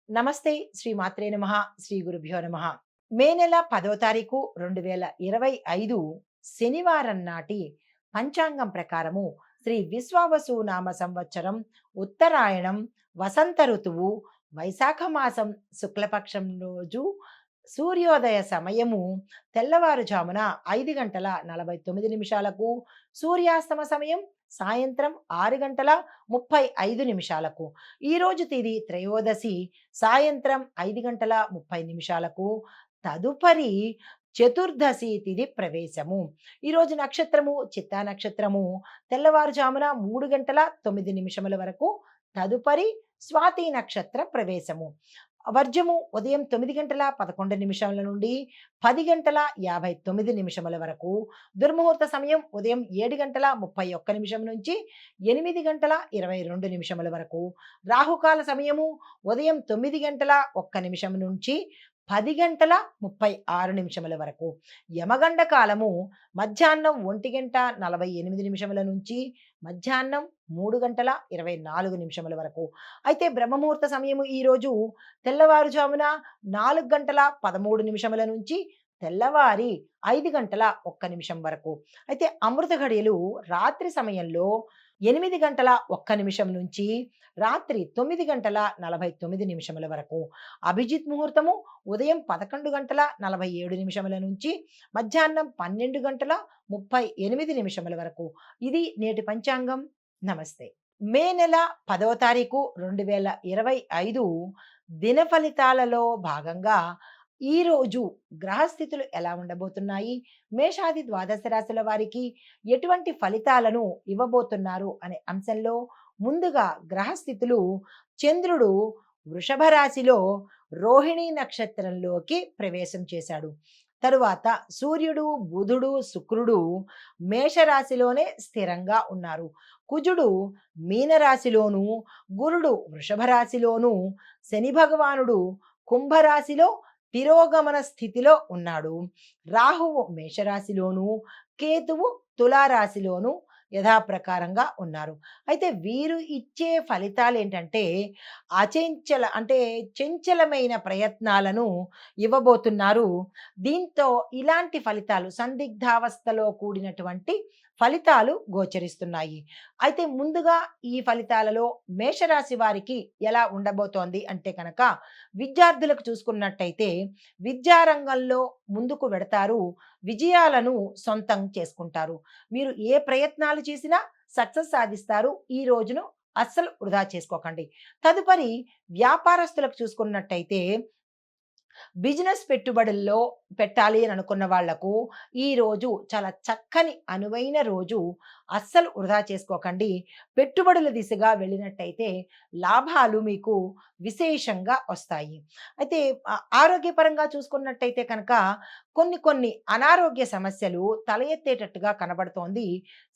నమస్తే. శ్రీ మాత్రే నమః. శ్రీ గురుభ్యో నమః. మే నెల 10వ తారీఖు 2025 శనివారం నాటి పంచాంగం ప్రకారము శ్రీ విశ్వావసు నామ సంవత్సరం ఉత్తరాయణం వసంత ఋతువు వైశాఖ మాసం శుక్లపక్షం రోజు సూర్యోదయ సమయము తెల్లవారుజామున 5:49 సూర్యాస్తమ సమయం సాయంత్రం 6:35. ఈరోజు తిది త్రయోదశి సాయంత్రం 5:30. తదుపరి చతుర్దశి తిథి ప్రవేశము. ఈరోజు నక్షత్రము చిత్తా నక్షత్రము తెల్లవారుజామున 3:09 వరకు. తదుపరి స్వాతి నక్షత్ర ప్రవేశము. వర్జము ఉదయం 9:11 నుండి 10:59 వరకు. దుర్ముహూర్త సమయం ఉదయం 7:31 నుంచి 8:22 వరకు. రాహుకాల సమయము ఉదయం 9:01 నుంచి 10:36 వరకు. యమగండ కాలము మధ్యాహ్నం 1:48 నుంచి మధ్యాహ్నం 3:24 వరకు. అయితే బ్రహ్మముహూర్త సమయము ఈరోజు తెల్లవారుజామున 4:13 నుంచి తెల్లవారి 5:01 వరకు. అయితే అమృత ఘడియలు రాత్రి సమయంలో 8:01 నుంచి రాత్రి 9:49 వరకు. అభిజిత్ ముహూర్తము ఉదయం 11:47 నుంచి మధ్యాహ్నం 12:38 వరకు. ఇది నేటి పంచాంగం. నమస్తే. మే నెల 10వ తారీఖు 2025 దిన ఫలితాలలో భాగంగా ఈరోజు గ్రహస్థితులు ఎలా ఉండబోతున్నాయి, మేషాది ద్వాదశ రాశుల వారికి ఎటువంటి ఫలితాలను ఇవ్వబోతున్నారు అనే అంశంలో ముందుగా గ్రహస్థితులు. చంద్రుడు వృషభ రాశిలో రోహిణి నక్షత్రంలోకి ప్రవేశం చేశాడు. తరువాత సూర్యుడు బుధుడు శుక్రుడు మేషరాశిలోనే స్థిరంగా ఉన్నారు. కుజుడు మీనరాశిలోను, గురుడు వృషభ రాశిలోను, శని భగవానుడు కుంభరాశిలో తిరోగమన స్థితిలో ఉన్నాడు. రాహువు మేషరాశిలోను, కేతువు తులారాశిలోను యథాప్రకారంగా ఉన్నారు. అయితే వీరు ఇచ్చే ఫలితాలు ఏంటంటే చంచలమైన ప్రయత్నాలను ఇవ్వబోతున్నారు. దీంతో ఇలాంటి ఫలితాలు సందిగ్ధావస్థలో కూడినటువంటి ఫలితాలు గోచరిస్తున్నాయి. అయితే ముందుగా ఈ ఫలితాలలో మేషరాశి వారికి ఎలా ఉండబోతోంది అంటే కనుక, విద్యార్థులకు చూసుకున్నట్టయితే విద్యారంగంలో ముందుకు వెడతారు, విజయాలను సొంతం చేసుకుంటారు. మీరు ఏ ప్రయత్నాలు చేసినా సక్సెస్ సాధిస్తారు. ఈ రోజును అస్సలు వృధా చేసుకోకండి. తదుపరి వ్యాపారస్తులకు చూసుకున్నట్టయితే బిజినెస్ పెట్టుబడుల్లో పెట్టాలి అని అనుకున్న వాళ్లకు ఈ రోజు చాలా చక్కని అనువైన రోజు. అస్సలు వృధా చేసుకోకండి. పెట్టుబడుల దిశగా వెళ్ళినట్టయితే లాభాలు మీకు విశేషంగా వస్తాయి. అయితే ఆరోగ్యపరంగా చూసుకున్నట్టయితే కనుక కొన్ని కొన్ని అనారోగ్య సమస్యలు తల ఎత్తేటట్టుగా కనబడుతోంది.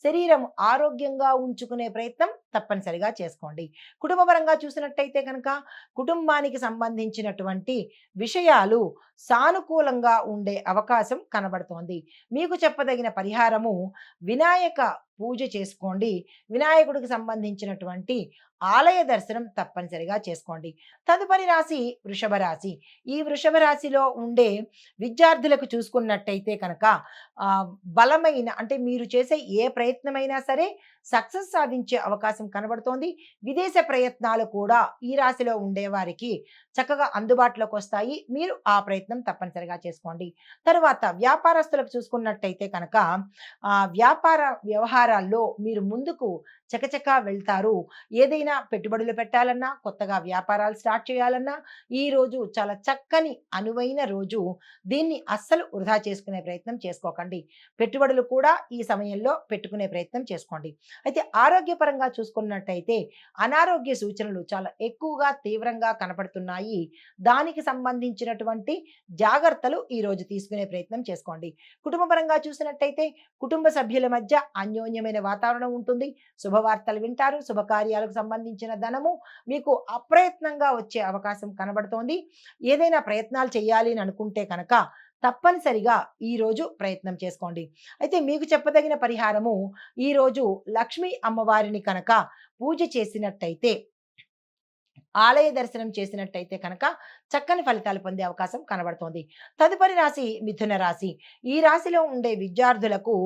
శరీరం ఆరోగ్యంగా ఉంచుకునే ప్రయత్నం తప్పనిసరిగా చేసుకోండి. కుటుంబపరంగా చూసినట్టయితే కనుక కుటుంబానికి సంబంధించినటువంటి విషయాలు సానుకూలంగా ఉండే అవకాశం కనబడుతోంది. మీకు చెప్పదగిన పరిహారము వినాయక పూజ చేసుకోండి. వినాయకుడికి సంబంధించినటువంటి ఆలయ దర్శనం తప్పనిసరిగా చేసుకోండి. తదుపరి రాశి వృషభ రాశి. ఈ వృషభ రాశిలో ఉండే విద్యార్థులకు చూసుకున్నట్టయితే కనుక బలమైన మీరు చేసే ఏ ప్రయత్నమైనా సరే సక్సెస్ సాధించే అవకాశం కనబడుతోంది. విదేశ ప్రయత్నాలు కూడా ఈ రాశిలో ఉండే వారికి చక్కగా అందుబాటులోకి వస్తాయి. మీరు ఆ ప్రయత్నం తప్పనిసరిగా చేసుకోండి. తరువాత వ్యాపారస్తులకు చూసుకున్నట్టయితే కనుక వ్యాపార వ్యవహారాల్లో మీరు ముందుకు చకచకా వెళ్తారు. ఏదైనా పెట్టుబడులు పెట్టాలన్నా, కొత్తగా వ్యాపారాలు స్టార్ట్ చేయాలన్నా ఈ రోజు చాలా చక్కని అనువైన రోజు. దీన్ని అస్సలు వృధా చేసుకునే ప్రయత్నం చేసుకోకండి. పెట్టుబడులు కూడా ఈ సమయంలో పెట్టుకునే ప్రయత్నం చేసుకోండి. అయితే ఆరోగ్యపరంగా చూసుకున్నట్టయితే అనారోగ్య సూచనలు చాలా ఎక్కువగా తీవ్రంగా కనపడుతున్నాయి. దానికి సంబంధించినటువంటి జాగ్రత్తలు ఈ రోజు తీసుకునే ప్రయత్నం చేసుకోండి. కుటుంబపరంగా చూసినట్టయితే కుటుంబ సభ్యుల మధ్య అన్యోన్యమైన వాతావరణం ఉంటుంది. శుభవార్తలు వింటారు. శుభకార్యాలకు సంబంధించిన ధనము మీకు అప్రయత్నంగా వచ్చే అవకాశం కనబడుతోంది. ఏదైనా ప్రయత్నాలు చేయాలి అని అనుకుంటే కనుక తప్పనిసరిగా ఈ రోజు ప్రయత్నం చేసుకోండి. అయితే మీకు చెప్పదగిన పరిహారము ఈ రోజు లక్ష్మీ అమ్మవారిని కనుక పూజ చేసినట్టయితే ఆలయ దర్శనం చేసినట్టయితే కనుక చక్కని ఫలితాలు పొందే అవకాశం కనబడుతోంది. తదుపరి రాశి మిథున రాశి. ఈ రాశిలో ఉండే విద్యార్థులకు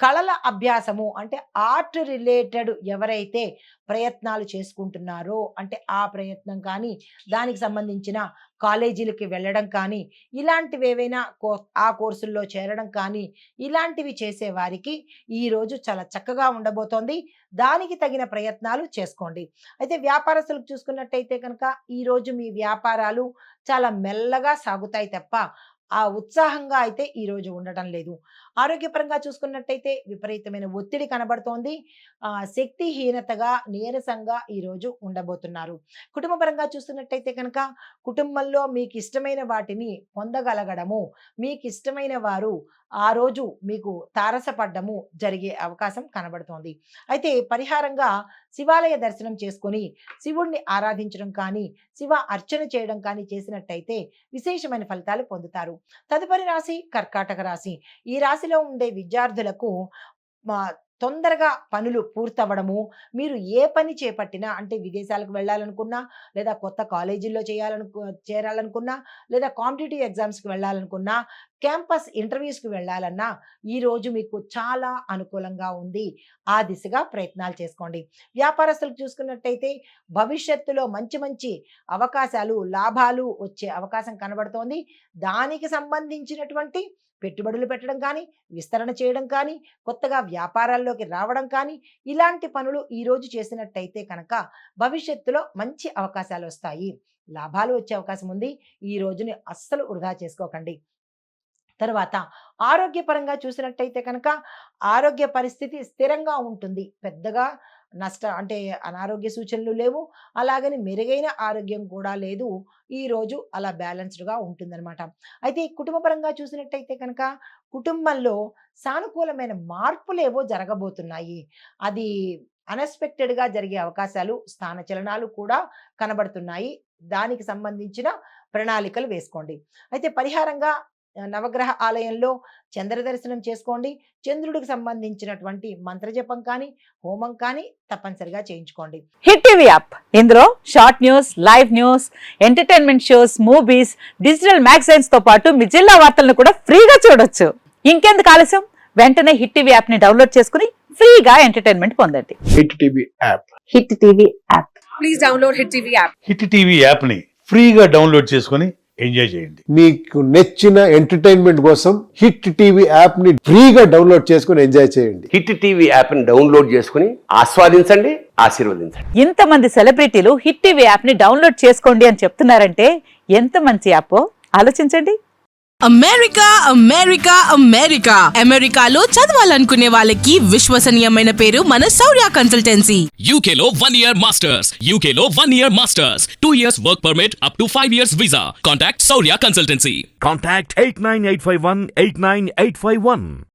కళల అభ్యాసము అంటే ఆర్ట్ రిలేటెడ్ ఎవరైతే ప్రయత్నాలు చేసుకుంటున్నారో అంటే ఆ ప్రయత్నం కానీ, దానికి సంబంధించిన కాలేజీలకి వెళ్ళడం కానీ, ఇలాంటివి ఏవైనా ఆ కోర్సుల్లో చేరడం కానీ, ఇలాంటివి చేసేవారికి ఈరోజు చాలా చక్కగా ఉండబోతోంది. దానికి తగిన ప్రయత్నాలు చేసుకోండి. అయితే వ్యాపారస్తులకు చూసుకున్నట్టయితే కనుక ఈరోజు మీ వ్యాపారాలు చాలా మెల్లగా సాగుతాయి తప్ప ఆ ఉత్సాహంగా అయితే ఈరోజు ఉండటం లేదు. ఆరోగ్యపరంగా చూసుకున్నట్టయితే విపరీతమైన ఒత్తిడి కనబడుతోంది. శక్తిహీనతగా, నీరసంగా ఈరోజు ఉండబోతున్నారు. కుటుంబపరంగా చూస్తున్నట్టయితే కనుక కుటుంబంలో మీకు ఇష్టమైన వాటిని పొందగలగడము, మీకు ఇష్టమైన వారు ఆ రోజు మీకు తారసపడ్డము జరిగే అవకాశం కనబడుతోంది. అయితే పరిహారంగా శివాలయ దర్శనం చేసుకొని శివుణ్ణి ఆరాధించడం కానీ, శివ అర్చన చేయడం కానీ చేసినట్టయితే విశేషమైన ఫలితాలు పొందుతారు. తదుపరి రాశి కర్కాటక రాశి. ఈ రాశిలో ఉండే విద్యార్థులకు తొందరగా పనులు పూర్తవ్వడము, మీరు ఏ పని చేపట్టినా అంటే విదేశాలకు వెళ్ళాలనుకున్నా, లేదా కొత్త కాలేజీల్లో చేరాలనుకున్నా, లేదా కాంపిటీటివ్ ఎగ్జామ్స్కి వెళ్ళాలనుకున్నా, క్యాంపస్ ఇంటర్వ్యూస్కి వెళ్ళాలన్నా ఈరోజు మీకు చాలా అనుకూలంగా ఉంది. ఆ దిశగా ప్రయత్నాలు చేసుకోండి. వ్యాపారస్తులకు చూసుకున్నట్టయితే భవిష్యత్తులో మంచి మంచి అవకాశాలు, లాభాలు వచ్చే అవకాశం కనబడుతోంది. దానికి సంబంధించినటువంటి పెట్టుబడులు పెట్టడం కానీ, విస్తరణ చేయడం కానీ, కొత్తగా వ్యాపారాల్లోకి రావడం కానీ, ఇలాంటి పనులు ఈరోజు చేసినట్టయితే కనుక భవిష్యత్తులో మంచి అవకాశాలు వస్తాయి. లాభాలు వచ్చే అవకాశం ఉంది. ఈ రోజుని అస్సలు వృధా చేసుకోకండి. తర్వాత ఆరోగ్యపరంగా చూసినట్టయితే కనుక ఆరోగ్య పరిస్థితి స్థిరంగా ఉంటుంది. పెద్దగా అంటే అనారోగ్య సూచనలు లేవు. అలాగని మెరుగైన ఆరోగ్యం కూడా లేదు. ఈరోజు అలా బ్యాలెన్స్డ్గా ఉంటుందన్నమాట. అయితే కుటుంబపరంగా చూసినట్టయితే కనుక కుటుంబంలో సానుకూలమైన మార్పులేవో జరగబోతున్నాయి. అది అన్ఎక్స్పెక్టెడ్గా జరిగే అవకాశాలు, స్థానచలనాలు కూడా కనబడుతున్నాయి. దానికి సంబంధించిన ప్రణాళికలు వేసుకోండి. అయితే పరిహారంగా నవగ్రహ ఆలయంలో చంద్ర దర్శనం చేసుకోండి. చంద్రుడికి సంబంధించినటువంటి మంత్రజపం కానీ, హోమం కానీ తప్పనిసరిగా చేయించుకోండి. హిట్ టీవీ యాప్, ఇందులో short news, live news, entertainment shows, movies, digital magazines తో పాటు మీ జిల్లా వార్తలను కూడా ఫ్రీగా చూడొచ్చు. ఇంకెందుకు ఆలస్యం, వెంటనే హిట్ టీవీ యాప్ ని డౌన్లోడ్ చేసుకుని ఫ్రీగా ఎంటర్టైన్మెంట్ పొందండి. Hit TV app. Hit TV app. Please download hit TV app. Hit TV app ని ఫ్రీగా డౌన్లోడ్ చేసుకుని ఎంజాయ్ చేయండి. మీకు నచ్చిన ఎంటర్టైన్మెంట్ కోసం హిట్ టీవీ యాప్ ని ఫ్రీగా డౌన్లోడ్ చేసుకుని ఎంజాయ్ చేయండి. హిట్ టీవీ యాప్ ని డౌన్లోడ్ చేసుకుని ఆస్వాదించండి, ఆశీర్వదించండి. ఇంతమంది సెలబ్రిటీలు హిట్ టీవీ యాప్ ని డౌన్లోడ్ చేసుకోండి అని చెప్తున్నారంటే ఎంత మంచి యాప్ ఆలోచించండి. అమెరికా అమెరికా అమెరికా అమెరికాలో చదవాలనుకునే వాళ్ళకి విశ్వసనీయమైన పేరు మన శౌర్య కన్సల్టెన్సీ. UK లో 1 year masters. UK లో 1 year masters. 2 years work permit up to 5 years visa. Contact Saurya Consultancy. Contact 89851 89851.